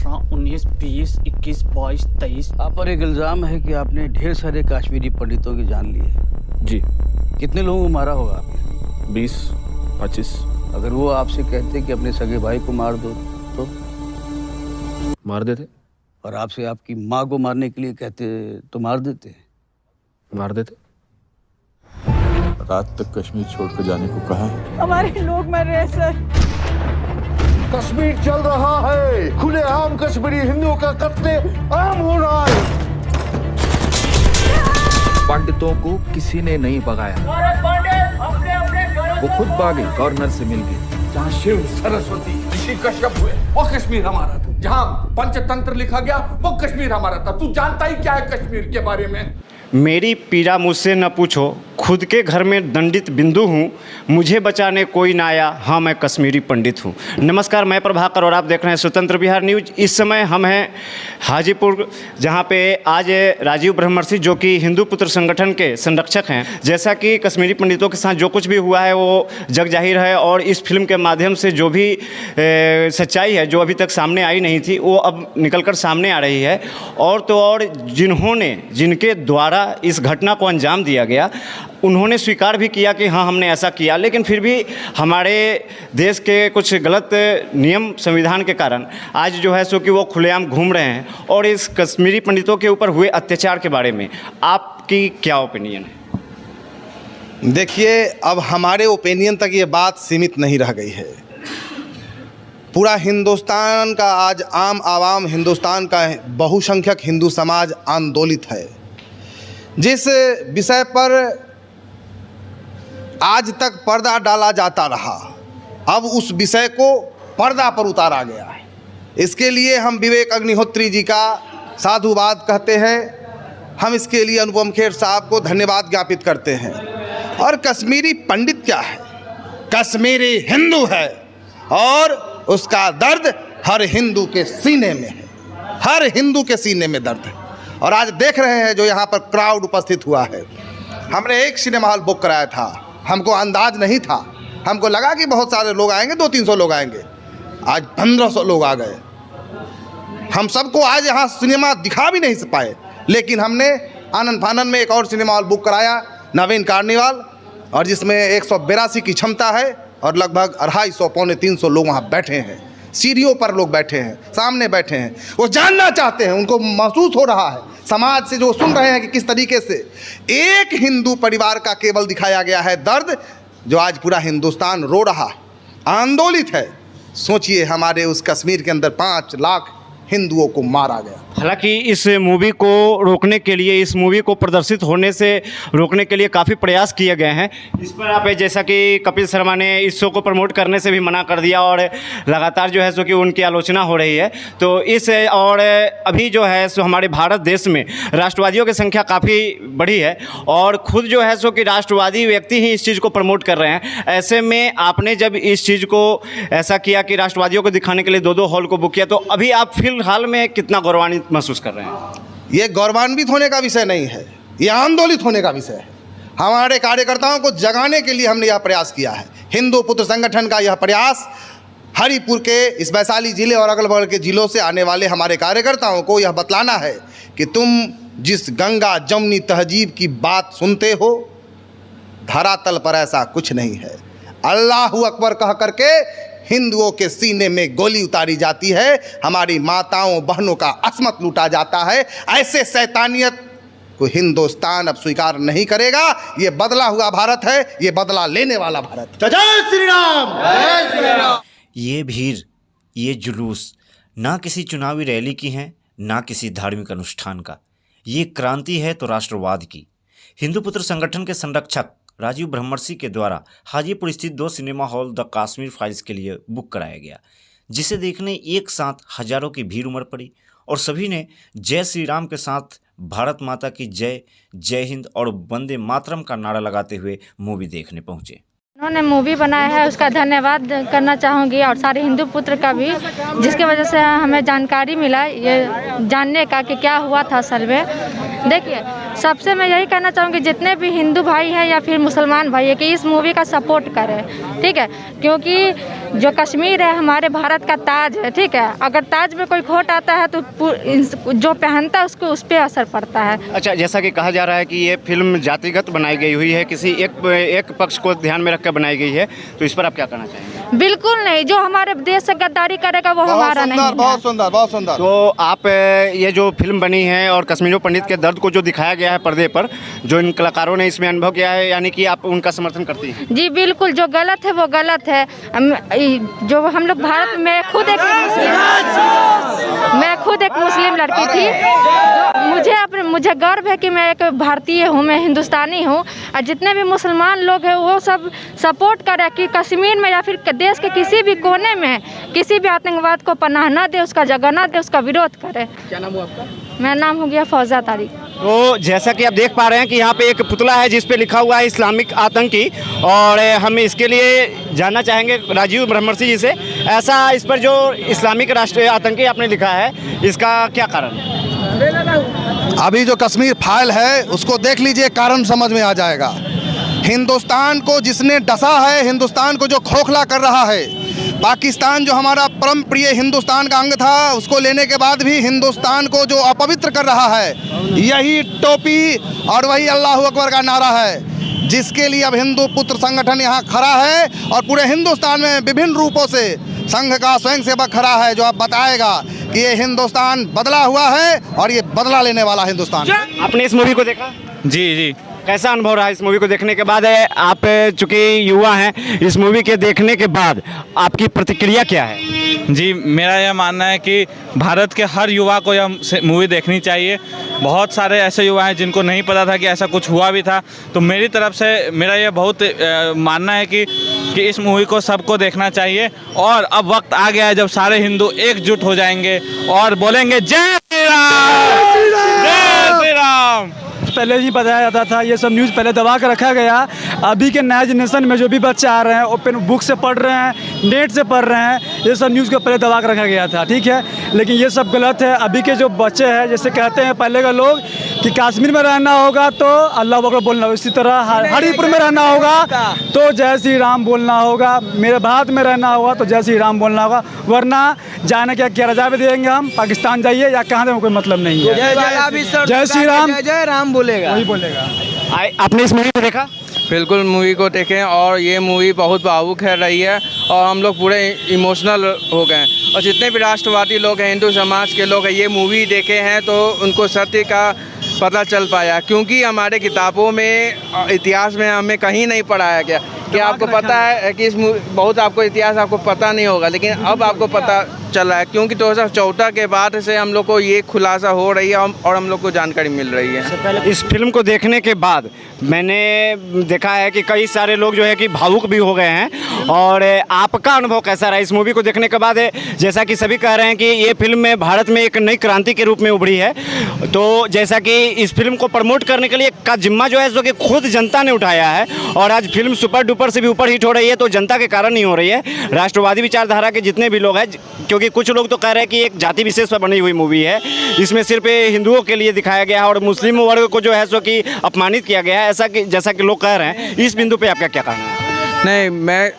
18, 19, 20, 21, 22, 23। आप पर एक इल्जाम है कि आपने ढेर सारे कश्मीरी पंडितों की जान ली है। जी। कितने लोगों को मारा होगा आपने? 20, 25। अगर वो आपसे कहते कि अपने सगे भाई को मार दो तो? मार देते। और आपसे आपकी माँ को मारने के लिए कहते तो मार देते? मार देते। रात तक कश्मीर छोड़कर जाने को कहा है। हमारे लोग मर रहे हैं सर। कश्मीर चल रहा है, खुलेआम कश्मीरी हिंदुओं का कत्ले आम हो रहा है। पंडितों को किसी ने नहीं भगाया, वो खुद भागे, गवर्नर से मिल गए। जहाँ शिव सरस्वती ऋषि कश्यप हुए वो कश्मीर हमारा था, जहाँ पंचतंत्र लिखा गया वो कश्मीर हमारा था। तू जानता ही क्या है कश्मीर के बारे में? मेरी पीड़ा मुझसे न पूछो, खुद के घर में दंडित बिंदु हूँ, मुझे बचाने कोई ना आया, हाँ मैं कश्मीरी पंडित हूँ। नमस्कार, मैं प्रभाकर और आप देख रहे हैं स्वतंत्र बिहार न्यूज। इस समय हम हैं हाजीपुर, जहाँ पे आज राजीव ब्रह्मर्षि जो कि हिंदू पुत्र संगठन के संरक्षक हैं। जैसा कि कश्मीरी पंडितों के साथ जो कुछ भी हुआ है वो जग जाहिर है, और इस फिल्म के माध्यम से जो भी सच्चाई है जो अभी तक सामने आई नहीं थी वो अब निकलकर सामने आ रही है। और तो और जिनके द्वारा इस घटना को अंजाम दिया गया, उन्होंने स्वीकार भी किया कि हाँ हमने ऐसा किया, लेकिन फिर भी हमारे देश के कुछ गलत नियम संविधान के कारण आज जो है सो कि वो खुलेआम घूम रहे हैं। और इस कश्मीरी पंडितों के ऊपर हुए अत्याचार के बारे में आपकी क्या ओपिनियन है? देखिए, अब हमारे ओपिनियन तक ये बात सीमित नहीं रह गई है। पूरा हिंदुस्तान का आज आम आवाम, हिंदुस्तान का बहुसंख्यक हिंदू समाज आंदोलित है। जिस विषय पर आज तक पर्दा डाला जाता रहा, अब उस विषय को पर्दा पर उतारा गया है। इसके लिए हम विवेक अग्निहोत्री जी का साधुवाद कहते हैं। हम इसके लिए अनुपम खेर साहब को धन्यवाद ज्ञापित करते हैं। और कश्मीरी पंडित क्या है? कश्मीरी हिंदू है, और उसका दर्द हर हिंदू के सीने में है, हर हिंदू के सीने में दर्द है। और आज देख रहे हैं जो यहाँ पर क्राउड उपस्थित हुआ है। हमने एक सिनेमा हॉल बुक कराया था, हमको अंदाज नहीं था, हमको लगा कि बहुत सारे लोग आएंगे, 200-300 लोग आएंगे। आज 1500 लोग आ गए। हम सबको आज यहाँ सिनेमा दिखा भी नहीं पाए, लेकिन हमने आनंद फानन में एक और सिनेमा हॉल बुक कराया, नवीन कार्निवाल, और जिसमें 182 की क्षमता है, और लगभग 250-300 लोग वहाँ बैठे हैं। सीढ़ियों पर लोग बैठे हैं, सामने बैठे हैं, वो जानना चाहते हैं, उनको महसूस हो रहा है समाज से जो सुन रहे हैं कि किस तरीके से एक हिंदू परिवार का केवल दिखाया गया है दर्द, जो आज पूरा हिंदुस्तान रो रहा है, आंदोलित है। सोचिए, हमारे उस कश्मीर के अंदर 5 लाख हिंदुओं को मारा गया। हालांकि इस मूवी को रोकने के लिए, इस मूवी को प्रदर्शित होने से रोकने के लिए काफ़ी प्रयास किए गए हैं। इस पर आप जैसा कि कपिल शर्मा ने इस शो को प्रमोट करने से भी मना कर दिया, और लगातार जो है सो कि उनकी आलोचना हो रही है। तो इस और अभी जो है सो हमारे भारत देश में राष्ट्रवादियों की संख्या काफ़ी बड़ी है, और खुद जो है सो कि राष्ट्रवादी व्यक्ति ही इस चीज़ को प्रमोट कर रहे हैं। ऐसे में आपने जब इस चीज़ को ऐसा किया कि राष्ट्रवादियों को दिखाने के लिए 2-2 हॉल को बुक किया, तो अभी आप फिलहाल में कितना गौरवान्वित महसूस कर रहे हैं? ये गौरवान्वित होने का विषय नहीं है, ये आंदोलित होने का विषय है। हमारे कार्यकर्ताओं को जगाने के लिए हमने यह प्रयास किया है। हिंदू पुत्र संगठन का यह प्रयास हरिपुर के इस वैशाली जिले और अगल बगल के जिलों से आने वाले हमारे कार्यकर्ताओं को यह बतलाना है कि तुम जिस गंगा जमुनी तहजीब की बात सुनते हो, धरातल पर ऐसा कुछ नहीं है। अल्लाहू अकबर कह करके हिंदुओं के सीने में गोली उतारी जाती है, हमारी माताओं बहनों का अस्मत लूटा जाता है। ऐसे शैतानियत को हिंदुस्तान अब स्वीकार नहीं करेगा। ये बदला हुआ भारत है, ये बदला लेने वाला भारत। जय श्री राम, जय श्री राम। ये भीड़, ये जुलूस ना किसी चुनावी रैली की हैं, ना किसी धार्मिक अनुष्ठान का। ये क्रांति है तो राष्ट्रवाद की। हिंदू पुत्र संगठन के संरक्षक राजीव ब्रह्मर्षि के द्वारा हाजीपुर स्थित 2 cinema hall the Kashmir files के लिए बुक कराया गया, जिसे देखने एक साथ हजारों की भीड़ उमड़ पड़ी, और सभी ने जय श्री राम के साथ भारत माता की जय, जय हिंद और वंदे मातरम का नारा लगाते हुए मूवी देखने पहुंचे। उन्होंने मूवी बनाया है, उसका धन्यवाद करना चाहूँगी, और सारे हिंदू पुत्र का भी, जिसकी वजह से हमें जानकारी मिला ये जानने का कि क्या हुआ था असल में। देखिए, सबसे मैं यही कहना चाहूँगी जितने भी हिंदू भाई हैं या फिर मुसलमान भाई है कि इस मूवी का सपोर्ट करें, ठीक है, क्योंकि जो कश्मीर है हमारे भारत का ताज है, ठीक है। अगर ताज में कोई खोट आता है तो जो पहनता है उसको उस पर असर पड़ता है। अच्छा, जैसा कि कहा जा रहा है कि ये फिल्म जातिगत बनाई गई हुई है, किसी एक पक्ष को ध्यान में रखकर बनाई गई है, तो इस पर आप क्या कहना चाहेंगे? बिल्कुल नहीं, जो हमारे देश से गद्दारी करेगा वो हमारा नहीं है। बहुत सुंदर, बहुत सुंदर। तो आप ये जो फिल्म बनी है और कश्मीरी पंडित के दर्द को जो दिखाया गया है पर्दे पर, जो इन कलाकारों ने इसमें अनुभव किया है, यानी कि आप उनका समर्थन करती हैं? जी बिल्कुल, जो गलत है वो गलत है। जो हम लोग भारत में खुद एक मुस्लिम लड़की थी, मुझे गर्व है कि मैं एक भारतीय हूँ, मैं हिंदुस्तानी हूँ, और जितने भी मुसलमान लोग हैं वो सब सपोर्ट करें कि कश्मीर में या फिर देश के किसी भी कोने में किसी भी आतंकवाद को पनाह न दे, उसका जगह न दे, उसका विरोध करें। क्या नाम हुआ आपका? मेरा नाम हो गया फौजा तारिक। तो जैसा कि आप देख पा रहे हैं कि यहाँ पे एक पुतला है जिस पे लिखा हुआ है इस्लामिक आतंकी, और हम इसके लिए जानना चाहेंगे राजीव ब्रह्मर्षि जी से, ऐसा इस पर जो इस्लामिक राष्ट्र आतंकी आपने लिखा है, इसका क्या कारण है? अभी जो कश्मीर फाइल है उसको देख लीजिए, कारण समझ में आ जाएगा। हिंदुस्तान को जिसने डसा है, हिंदुस्तान को जो खोखला कर रहा है, पाकिस्तान जो हमारा परम प्रिय हिंदुस्तान का अंग था, उसको लेने के बाद भी हिंदुस्तान को जो अपवित्र कर रहा है, यही टोपी और वही अल्लाह अकबर का नारा है, जिसके लिए अब हिंदू पुत्र संगठन यहाँ खड़ा है और पूरे हिंदुस्तान में विभिन्न रूपों से संघ का स्वयंसेवक खड़ा है, जो अब बताएगा कि ये हिंदुस्तान बदला हुआ है और ये बदला लेने वाला हिंदुस्तान। आपने इस मूवी को देखा? जी। कैसा अनुभव रहा इस मूवी को देखने के बाद? आप चूँकि युवा हैं, इस मूवी के देखने के बाद आपकी प्रतिक्रिया क्या है? जी, मेरा यह मानना है कि भारत के हर युवा को यह मूवी देखनी चाहिए। बहुत सारे ऐसे युवा हैं जिनको नहीं पता था कि ऐसा कुछ हुआ भी था, तो मेरी तरफ से मेरा यह बहुत मानना है कि इस मूवी को सबको देखना चाहिए। और अब वक्त आ गया है जब सारे हिंदू एकजुट हो जाएंगे और बोलेंगे जय श्री राम, जय श्री राम। पहले ही बताया जाता था, ये सब न्यूज़ पहले दबा कर रखा गया। अभी के नए जनरेशन में जो भी बच्चे आ रहे हैं, ओपन बुक से पढ़ रहे हैं, नेट से पढ़ रहे हैं, ये सब न्यूज़ को पहले दबा कर रखा गया था, ठीक है। लेकिन ये सब गलत है। अभी के जो बच्चे हैं, जैसे कहते हैं पहले के लोग कि कश्मीर में रहना होगा तो अल्लाह अकबर बोलना होगा, इसी तरह हरिपुर में रहना होगा तो जय श्री राम बोलना होगा, मेरे भारत में रहना होगा तो जय श्री राम बोलना होगा, वरना जाने क्या रजा भी देंगे हम, पाकिस्तान जाइए या कहाँ जाए कोई मतलब नहीं है। जय श्री राम, जय राम बोलेगा, वही बोलेगा। आपने इस मूवी को देखा? बिल्कुल, मूवी को देखें, और ये मूवी बहुत भावुक है रही है और हम लोग पूरे इमोशनल हो गए। और जितने भी राष्ट्रवादी लोग हैं, हिंदू समाज के लोग हैं, ये मूवी देखे हैं तो उनको सत्य का पता चल पाया, क्योंकि हमारे किताबों में, इतिहास में हमें कहीं नहीं पढ़ाया गया। क्या आपको पता है कि इस बहुत आपको इतिहास आपको पता नहीं होगा, लेकिन अब आपको पता चला है, क्योंकि 2014 के बाद से हम लोग को ये खुलासा हो रही है और हम लोग को जानकारी मिल रही है। इस फिल्म को देखने के बाद मैंने देखा है कि कई सारे लोग जो है कि भावुक भी हो गए हैं, और आपका अनुभव कैसा रहा इस मूवी को देखने के बाद? जैसा कि सभी कह रहे हैं कि ये फिल्म में भारत में एक नई क्रांति के रूप में उभरी है, तो जैसा कि इस फिल्म को प्रमोट करने के लिए का जिम्मा जो है जो कि खुद जनता ने उठाया है, और आज फिल्म सुपर डुपर से भी ऊपर हिट हो रही है, तो जनता के कारण ही हो रही है। राष्ट्रवादी विचारधारा के जितने भी लोग हैं, क्योंकि कुछ लोग तो कह रहे हैं कि एक जाति विशेष पर बनी हुई मूवी है, इसमें सिर्फ हिंदुओं के लिए दिखाया गया है और मुस्लिम वर्ग को जो है सो कि अपमानित किया गया है, ऐसा कि जैसा कि लोग कह रहे हैं। इस बिंदु पे आपका क्या कहना है? नहीं, मैं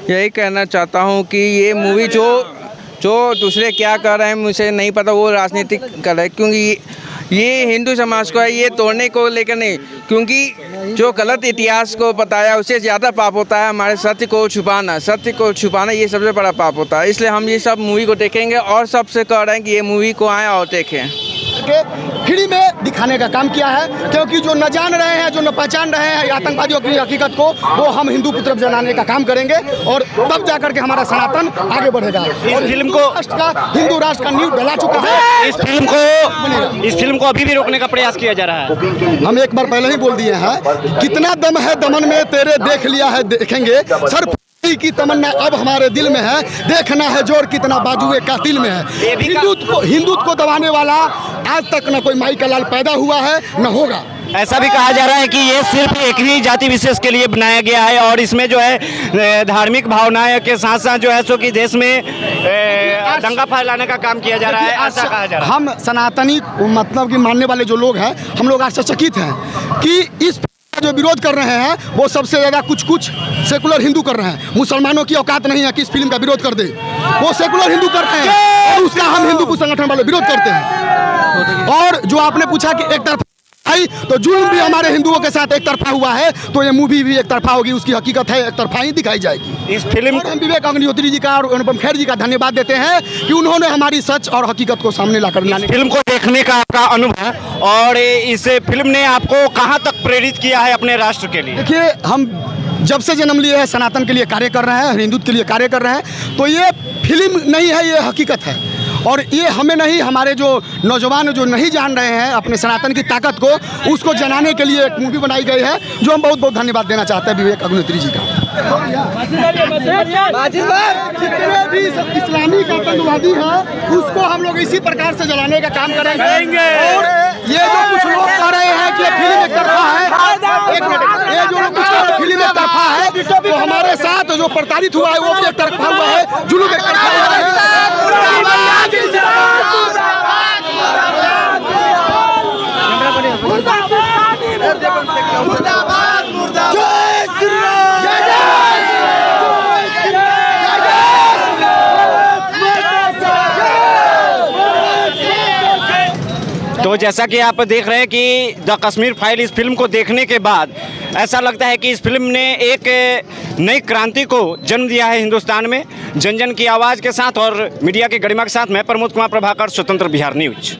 यही कहना चाहता हूँ कि ये मूवी जो दूसरे क्या कर रहे हैं मुझे नहीं पता, वो राजनीतिक कर रहे हैं, क्योंकि ये हिंदू समाज को है, ये तोड़ने को लेकर नहीं, क्योंकि जो गलत इतिहास को बताया उससे ज़्यादा पाप होता है हमारे सत्य को छुपाना ये सबसे बड़ा पाप होता है। इसलिए हम ये सब मूवी को देखेंगे और सबसे कह रहे हैं कि ये मूवी को आएँ और देखें। फ्री में दिखाने का काम किया है, क्योंकि जो न जान रहे हैं, जो न पहचान रहे हैं आतंकवादियों की हकीकत को, वो हम हिंदू की तरफ जनाने का काम करेंगे, और तब जाकर के हमारा सनातन आगे बढ़ेगा। इस फिल्म को हिंदू राष्ट्र का नींव डला चुका है। इस फिल्म को अभी भी रोकने का प्रयास किया जा रहा है। हम एक बार पहले ही बोल दिए हैं, कितना दम है दमन में तेरे, देख लिया है देखेंगे, सर की तमन्ना अब हमारे दिल में है, देखना है जोर कितना बाजुए कातिल में है। हिंदुत्व को दबाने वाला आज तक न कोई माई का लाल पैदा हुआ है न होगा। ऐसा भी कहा जा रहा है कि ये सिर्फ एक ही जाति विशेष के लिए बनाया गया है और इसमें जो है धार्मिक भावनाएं के साथ साथ जो है सो कि देश में दंगा फैलाने का काम किया जा रहा है, ऐसा कहा जा रहा है। हम सनातनी मतलब कि मानने वाले जो लोग हैं, हम लोग आश्चर्यचकित हैं कि इस जो विरोध कर रहे हैं वो सबसे ज़्यादा कुछ सेकुलर हिंदू कर रहे हैं। मुसलमानों की औकात नहीं है कि इस फिल्म का विरोध कर दे, वो सेकुलर हिंदू कर रहे हैं और उसका हम हिंदू संगठन वाले विरोध करते हैं। और जो आपने पूछा कि एक तरफ तो जुल्म भी हमारे हिंदुओं के साथ एक तरफा हुआ है, तो ये मूवी भी एक तरफा होगी, उसकी हकीकत है एक तरफा ही दिखाई जाएगी इस फिल्म। और हम विवेक अग्निहोत्री जी का और अनुपम खेर जी का धन्यवाद देते हैं कि उन्होंने हमारी सच और हकीकत को सामने लाकर लाने। फिल्म को देखने का आपका अनुभव और इस फिल्म ने आपको कहाँ तक प्रेरित किया है अपने राष्ट्र के लिए? देखिए, हम जब से जन्म लिए हैं सनातन के लिए कार्य कर रहे हैं, हिंदुत्व के लिए कार्य कर रहे हैं, तो ये फिल्म नहीं है, ये हकीकत है। और ये हमें नहीं, हमारे जो नौजवान जो नहीं जान रहे हैं अपने सनातन की ताकत को, उसको जनाने के लिए एक मूवी बनाई गई है, जो हम बहुत बहुत धन्यवाद देना चाहते हैं विवेक अग्निहोत्री जी का। जितने भी इस्लामी आतंकवादी हैं उसको हम लोग इसी प्रकार से जलाने का काम करेंगे। और ये जो कुछ लोग कह रहे हैं कि फिल्म एक तरफा है, एक मिनट, ये जो लोग कुछ कह रहे हैं फिल्म एक तरफा है, तो हमारे साथ जो प्रताड़ित हुआ है वो भी एक तरफा हुआ है, जुल्म एक तरफा हुआ है। तो जैसा कि आप देख रहे हैं कि द कश्मीर फाइल इस फिल्म को देखने के बाद ऐसा लगता है कि इस फिल्म ने एक नई क्रांति को जन्म दिया है हिंदुस्तान में, जन जन की आवाज़ के साथ और मीडिया की गरिमा के साथ। मैं प्रमोद कुमार प्रभाकर, स्वतंत्र बिहार न्यूज।